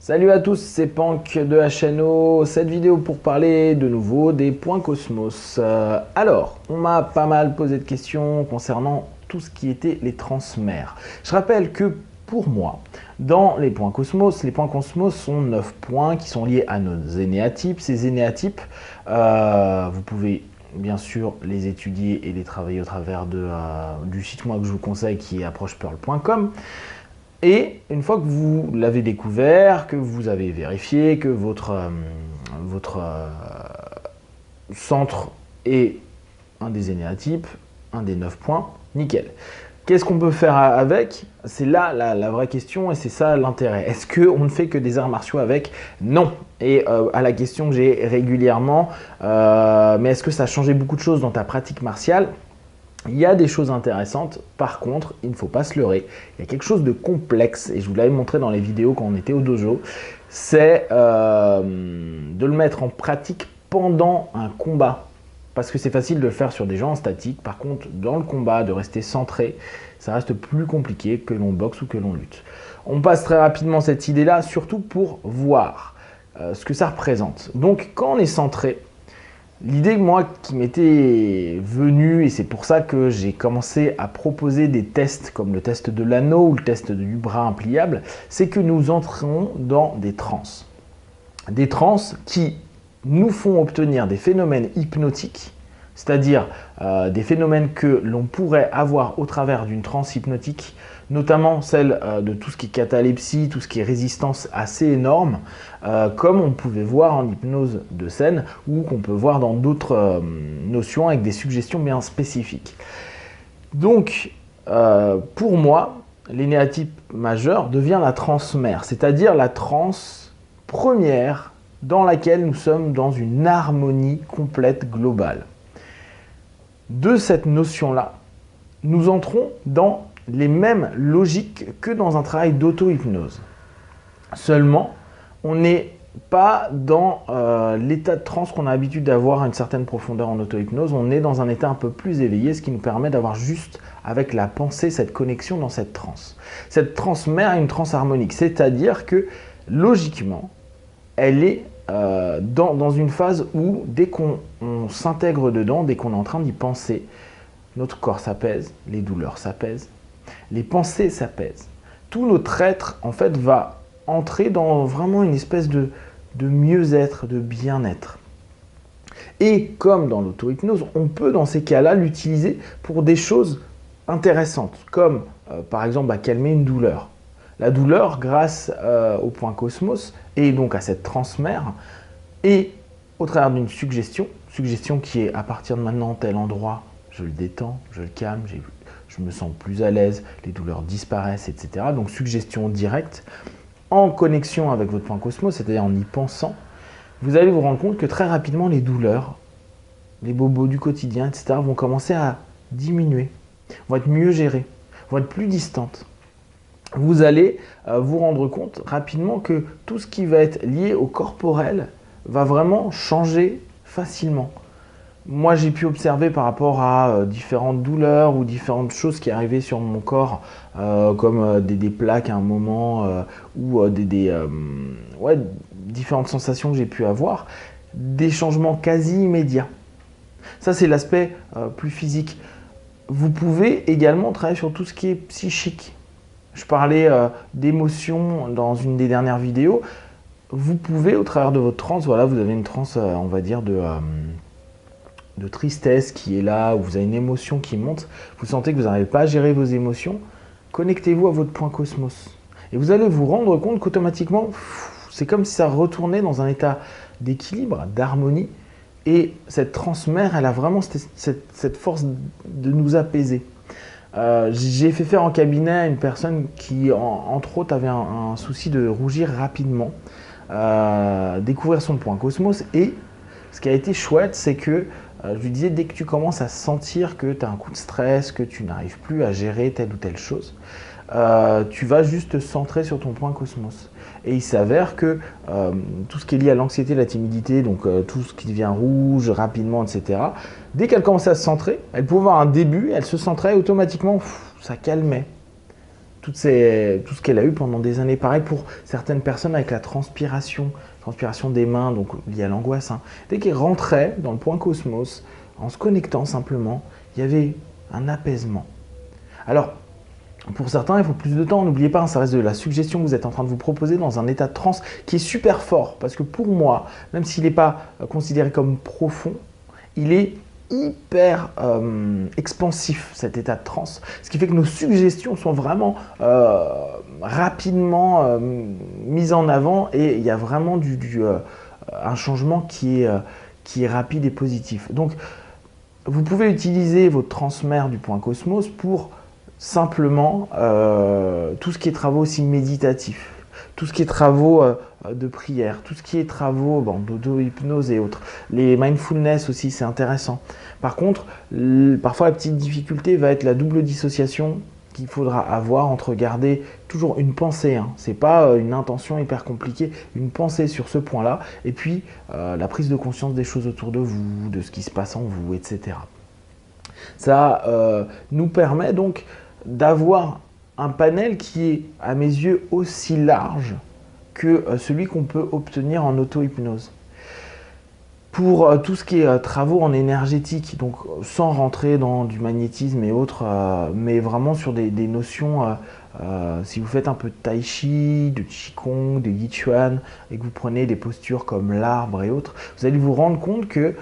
Salut à tous, c'est Pank de HNO. Cette vidéo pour parler de nouveau des points Cosmos. Alors, on m'a pas mal posé de questions concernant tout ce qui était les transmères. Je rappelle que pour moi, dans les points Cosmos sont 9 points qui sont liés à nos énéatypes. Ces énéatypes, vous pouvez bien sûr les étudier et les travailler au travers du site moi que je vous conseille qui est approchepearl.com. Et une fois que vous l'avez découvert, que vous avez vérifié, que votre centre est un des énéatypes, un des 9 points, nickel. Qu'est-ce qu'on peut faire avec? C'est là la vraie question et c'est ça l'intérêt. Est-ce qu'on ne fait que des arts martiaux avec? Non. Et à la question que j'ai régulièrement, mais est-ce que ça a changé beaucoup de choses dans ta pratique martiale? Il y a des choses intéressantes, par contre, il ne faut pas se leurrer. Il y a quelque chose de complexe, et je vous l'avais montré dans les vidéos quand on était au dojo, c'est de le mettre en pratique pendant un combat. Parce que c'est facile de le faire sur des gens en statique, par contre, dans le combat, de rester centré, ça reste plus compliqué que l'on boxe ou que l'on lutte. On passe très rapidement cette idée-là, surtout pour voir ce que ça représente. Donc, quand on est centré, l'idée, moi, qui m'était venue, et c'est pour ça que j'ai commencé à proposer des tests comme le test de l'anneau ou le test du bras impliable, c'est que nous entrons dans des transes. Des transes qui nous font obtenir des phénomènes hypnotiques, c'est-à-dire des phénomènes que l'on pourrait avoir au travers d'une transe hypnotique, notamment celle de tout ce qui est catalepsie, tout ce qui est résistance assez énorme, comme on pouvait voir en hypnose de scène ou qu'on peut voir dans d'autres notions avec des suggestions bien spécifiques. Donc, pour moi, l'énéatype majeur devient la transmère, c'est-à-dire la transe première dans laquelle nous sommes dans une harmonie complète globale. De cette notion-là, nous entrons dans les mêmes logiques que dans un travail d'auto-hypnose. Seulement, on n'est pas dans l'état de transe qu'on a l'habitude d'avoir à une certaine profondeur en auto-hypnose. On est dans un état un peu plus éveillé, ce qui nous permet d'avoir juste avec la pensée cette connexion dans cette transe. Cette transmère est une transe harmonique, c'est-à-dire que logiquement, elle est dans une phase où dès qu'on s'intègre dedans, dès qu'on est en train d'y penser, notre corps s'apaise, les douleurs s'apaisent, les pensées s'apaisent. Tout notre être, en fait, va entrer dans vraiment une espèce de mieux-être, de bien-être. Et comme dans l'auto-hypnose, on peut dans ces cas-là l'utiliser pour des choses intéressantes, comme par exemple calmer une douleur. La douleur, grâce au point Cosmos et donc à cette transmère, et au travers d'une suggestion qui est à partir de maintenant tel endroit, je le détends, je le calme, je me sens plus à l'aise, les douleurs disparaissent, etc. Donc suggestion directe, en connexion avec votre point Cosmos, c'est-à-dire en y pensant, vous allez vous rendre compte que très rapidement les douleurs, les bobos du quotidien, etc. vont commencer à diminuer, vont être mieux gérées, vont être plus distantes. Vous allez vous rendre compte rapidement que tout ce qui va être lié au corporel va vraiment changer facilement. Moi, j'ai pu observer par rapport à différentes douleurs ou différentes choses qui arrivaient sur mon corps, comme des plaques à un moment ou différentes sensations que j'ai pu avoir, des changements quasi immédiats. Ça, c'est l'aspect plus physique. Vous pouvez également travailler sur tout ce qui est psychique. Je parlais d'émotions dans une des dernières vidéos. Vous pouvez, au travers de votre transe, voilà, vous avez une transe, on va dire, de tristesse qui est là, où vous avez une émotion qui monte, vous sentez que vous n'arrivez pas à gérer vos émotions, connectez-vous à votre point Cosmos. Et vous allez vous rendre compte qu'automatiquement, c'est comme si ça retournait dans un état d'équilibre, d'harmonie. Et cette transmère, elle a vraiment cette force de nous apaiser. J'ai fait faire en cabinet à une personne qui, entre autres, avait un souci de rougir rapidement, découvrir son point Cosmos. Et ce qui a été chouette, c'est que je lui disais, dès que tu commences à sentir que tu as un coup de stress, que tu n'arrives plus à gérer telle ou telle chose, tu vas juste te centrer sur ton point Cosmos. Et il s'avère que tout ce qui est lié à l'anxiété, la timidité, donc tout ce qui devient rouge rapidement, etc., dès qu'elle commençait à se centrer, elle pouvait avoir un début, elle se centrait automatiquement, ça calmait. tout ce qu'elle a eu pendant des années. Pareil pour certaines personnes avec la transpiration des mains, donc liée à l'angoisse. Hein. Dès qu'elle rentrait dans le point cosmos, en se connectant simplement, il y avait un apaisement. Alors, pour certains, il faut plus de temps. N'oubliez pas, hein, ça reste de la suggestion que vous êtes en train de vous proposer dans un état de transe qui est super fort. Parce que pour moi, même s'il n'est pas considéré comme profond, il est hyper expansif, cet état de transe. Ce qui fait que nos suggestions sont vraiment rapidement mises en avant et il y a vraiment un changement qui est rapide et positif. Donc, vous pouvez utiliser votre transmère du point cosmos pour simplement tout ce qui est travaux aussi méditatifs, tout ce qui est travaux de prière, tout ce qui est travaux d'auto-hypnose et autres. Les mindfulness aussi, c'est intéressant. Par contre, parfois la petite difficulté va être la double dissociation qu'il faudra avoir entre garder toujours une pensée, hein. C'est pas une intention hyper compliquée, une pensée sur ce point-là, et puis la prise de conscience des choses autour de vous, de ce qui se passe en vous, etc. Ça nous permet donc d'avoir un panel qui est, à mes yeux, aussi large que celui qu'on peut obtenir en auto-hypnose. Pour tout ce qui est travaux en énergétique, donc sans rentrer dans du magnétisme et autres, mais vraiment sur des notions, si vous faites un peu de tai chi, de qigong, de yichuan, et que vous prenez des postures comme l'arbre et autres, vous allez vous rendre compte que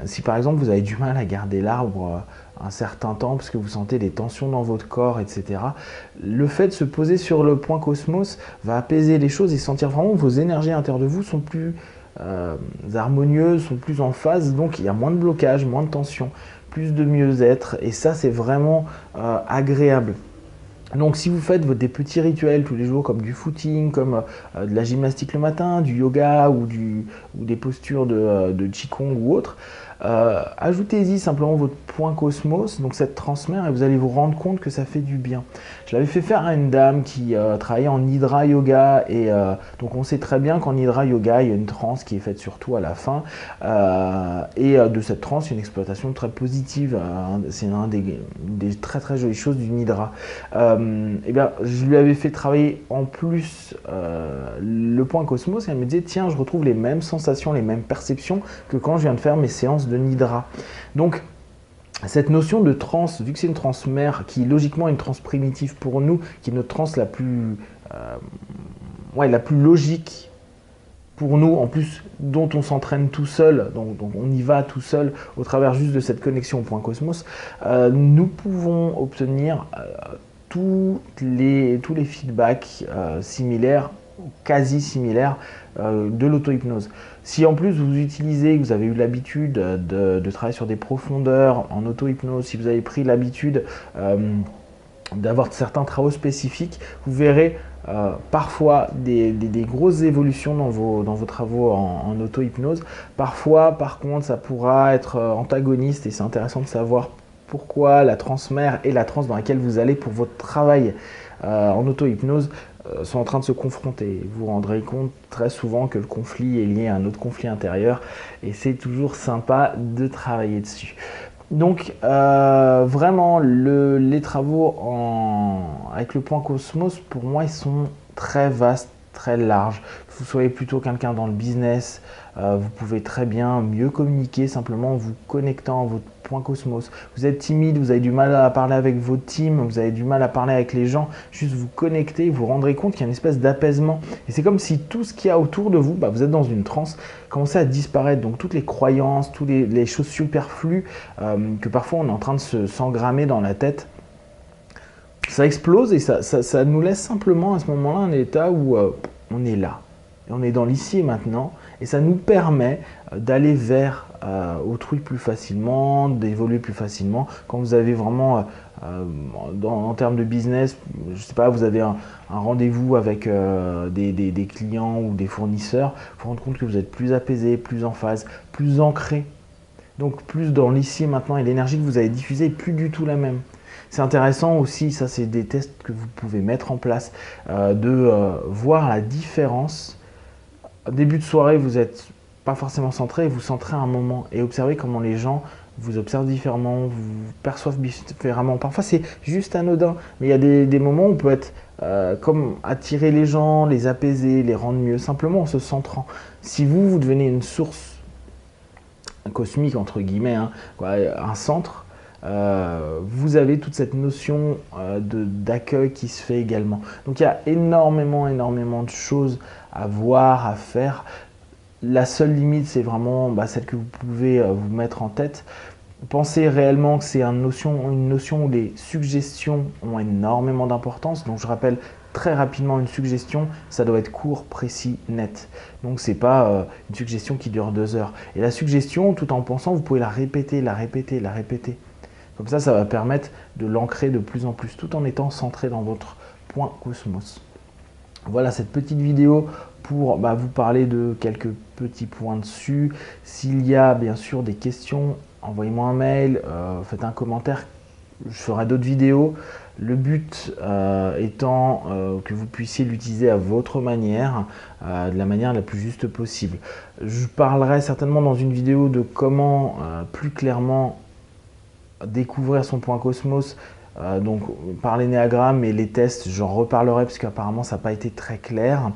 si par exemple vous avez du mal à garder l'arbre un certain temps parce que vous sentez des tensions dans votre corps, etc., le fait de se poser sur le point cosmos va apaiser les choses et sentir vraiment que vos énergies intérieures de vous sont plus harmonieuses, sont plus en phase, donc il y a moins de blocage, moins de tension, plus de mieux-être, et ça c'est vraiment agréable. Donc si vous faites des petits rituels tous les jours comme du footing, comme de la gymnastique le matin, du yoga ou des postures de qigong ou autre, ajoutez-y simplement votre point cosmos, donc cette transmère, et vous allez vous rendre compte que ça fait du bien. Je l'avais fait faire à une dame qui travaillait en Nidra Yoga, et donc on sait très bien qu'en Nidra Yoga, il y a une transe qui est faite surtout à la fin, et de cette transe, il y a une exploitation très positive, c'est une des très très jolies choses du Nidra. Et bien, je lui avais fait travailler en plus le point cosmos, et elle me disait, tiens, je retrouve les mêmes sensations, les mêmes perceptions que quand je viens de faire mes séances de Nidra. Donc, cette notion de transe, vu que c'est une transe mère qui logiquement est une transe primitive pour nous, qui est notre transe la plus logique pour nous, en plus dont on s'entraîne tout seul, donc on y va tout seul au travers juste de cette connexion au point cosmos, nous pouvons obtenir tous les feedbacks similaires, quasi similaires de l'auto-hypnose. Si en plus vous utilisez, vous avez eu l'habitude de travailler sur des profondeurs en auto-hypnose, si vous avez pris l'habitude d'avoir certains travaux spécifiques, vous verrez parfois des grosses évolutions dans vos travaux en auto-hypnose. Parfois, par contre, ça pourra être antagoniste, et c'est intéressant de savoir pourquoi la transmère et la transe dans laquelle vous allez pour votre travail en auto-hypnose sont en train de se confronter. Vous vous rendrez compte très souvent que le conflit est lié à un autre conflit intérieur, et c'est toujours sympa de travailler dessus. Donc vraiment les travaux avec le point cosmos, pour moi, ils sont très vastes, très larges. Que vous soyez plutôt quelqu'un dans le business, vous pouvez très bien mieux communiquer simplement en vous connectant à votre point cosmos. Vous êtes timide, vous avez du mal à parler avec votre team, vous avez du mal à parler avec les gens, juste vous connecter, vous vous rendrez compte qu'il y a une espèce d'apaisement. Et c'est comme si tout ce qu'il y a autour de vous, vous êtes dans une transe, commençait à disparaître. Donc toutes les croyances, toutes les choses superflues que parfois on est en train de s'engrammer dans la tête, ça explose, et ça nous laisse simplement à ce moment-là un état où on est là. Et on est dans l'ici et maintenant, et ça nous permet d'aller vers autrui plus facilement, d'évoluer plus facilement. Quand vous avez vraiment, en termes de business, je sais pas, vous avez un rendez-vous avec des clients ou des fournisseurs, vous vous rendez compte que vous êtes plus apaisé, plus en phase, plus ancré. Donc plus dans l'ici et maintenant, et l'énergie que vous avez diffusée n'est plus du tout la même. C'est intéressant aussi, ça c'est des tests que vous pouvez mettre en place, de voir la différence. Début de soirée, vous n'êtes pas forcément centré, vous centrez à un moment, et observez comment les gens vous observent différemment, vous perçoivent différemment. Parfois, c'est juste anodin, mais il y a des moments où on peut être comme attirer les gens, les apaiser, les rendre mieux, simplement en se centrant. Si vous devenez une source cosmique, entre guillemets, hein, un centre, vous avez toute cette notion d'accueil qui se fait également. Donc il y a énormément de choses à voir, à faire. La seule limite, c'est vraiment celle que vous pouvez vous mettre en tête. Pensez réellement que c'est une notion où les suggestions ont énormément d'importance. Donc je rappelle très rapidement une suggestion, ça doit être court, précis, net. Donc c'est pas une suggestion qui dure 2 heures. Et la suggestion, tout en pensant, vous pouvez la répéter, la répéter, la répéter. Comme ça va permettre de l'ancrer de plus en plus, tout en étant centré dans votre point cosmos. Voilà cette petite vidéo pour vous parler de quelques petits points dessus. S'il y a bien sûr des questions, envoyez-moi un mail, faites un commentaire, je ferai d'autres vidéos. Le but étant que vous puissiez l'utiliser à votre manière, de la manière la plus juste possible. Je parlerai certainement dans une vidéo de comment plus clairement découvrir son point cosmos, donc par l'énéagramme et les tests, j'en reparlerai parce qu'apparemment ça n'a pas été très clair.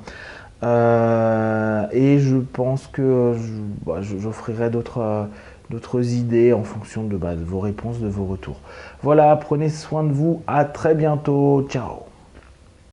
Et je pense que j'offrirai d'autres idées en fonction de vos réponses, de vos retours. Voilà, prenez soin de vous, à très bientôt, ciao.